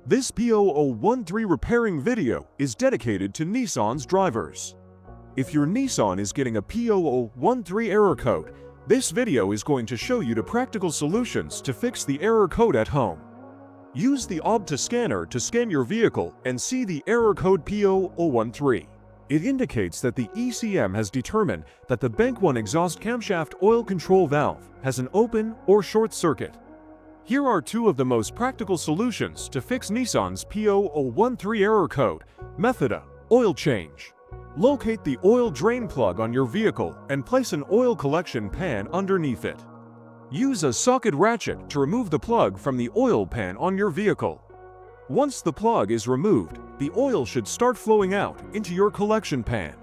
This P0013 repairing video is dedicated to Nissan's drivers. If your Nissan is getting a P0013 error code, this video is going to show you the practical solutions to fix the error code at home. Use the Altima scanner to scan your vehicle and see the error code P0013. It indicates that the ECM has determined that the Bank 1 exhaust camshaft oil control valve has an open or short circuit. Here are two of the most practical solutions to fix Nissan's P0013 error code. Method A. Oil change. Locate the oil drain plug on your vehicle and place an oil collection pan underneath it. Use a socket ratchet to remove the plug from the oil pan on your vehicle. Once the plug is removed, the oil should start flowing out into your collection pan.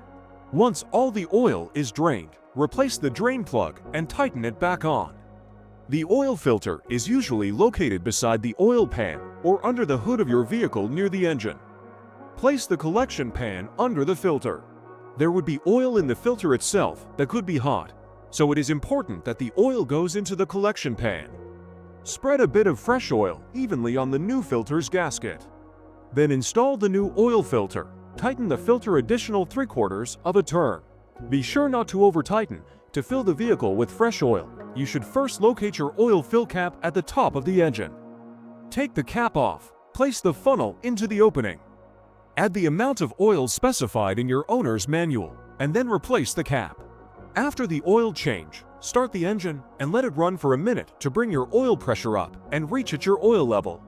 Once all the oil is drained, replace the drain plug and tighten it back on. The oil filter is usually located beside the oil pan or under the hood of your vehicle near the engine. Place the collection pan under the filter. There would be oil in the filter itself that could be hot, so it is important that the oil goes into the collection pan. Spread a bit of fresh oil evenly on the new filter's gasket. Then install the new oil filter. Tighten the filter additional 3/4 of a turn. Be sure not to over-tighten. To fill the vehicle with fresh oil, you should first locate your oil fill cap at the top of the engine. Take the cap off. Place the funnel into the opening. Add the amount of oil specified in your owner's manual, and then replace the cap. After the oil change, start the engine and let it run for a minute to bring your oil pressure up and reach at your oil level.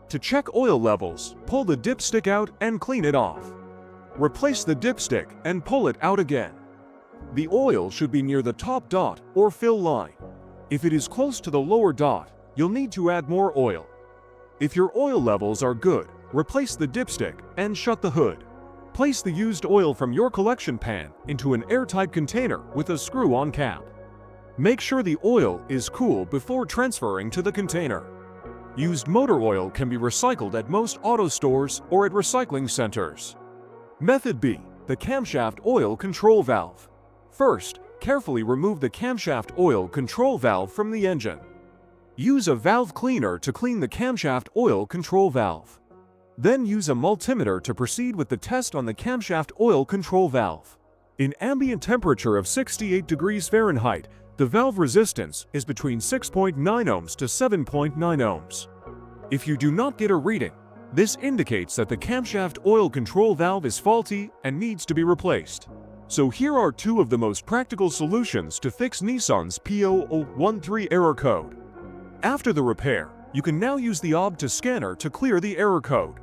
To check oil levels, pull the dipstick out and clean it off. Replace the dipstick and pull it out again. The oil should be near the top dot or fill line. If it is close to the lower dot, you'll need to add more oil. If your oil levels are good, replace the dipstick and shut the hood. Place the used oil from your collection pan into an airtight container with a screw-on cap. Make sure the oil is cool before transferring to the container. Used motor oil can be recycled at most auto stores or at recycling centers. Method B. The camshaft oil control valve. First, carefully remove the camshaft oil control valve from the engine. Use a valve cleaner to clean the camshaft oil control valve. Then use a multimeter to proceed with the test on the camshaft oil control valve. In ambient temperature of 68 degrees Fahrenheit, the valve resistance is between 6.9 ohms to 7.9 ohms. If you do not get a reading, this indicates that the camshaft oil control valve is faulty and needs to be replaced. So here are two of the most practical solutions to fix Nissan's P0013 error code. After the repair, you can now use the Altima scanner to clear the error code.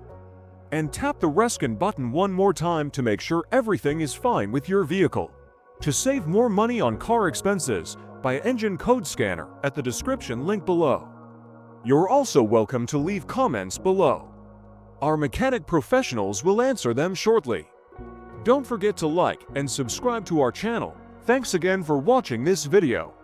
And tap the rescan button one more time to make sure everything is fine with your vehicle. To save more money on car expenses, buy Engine Code Scanner at the description link below. You're also welcome to leave comments below. Our mechanic professionals will answer them shortly. Don't forget to like and subscribe to our channel. Thanks again for watching this video.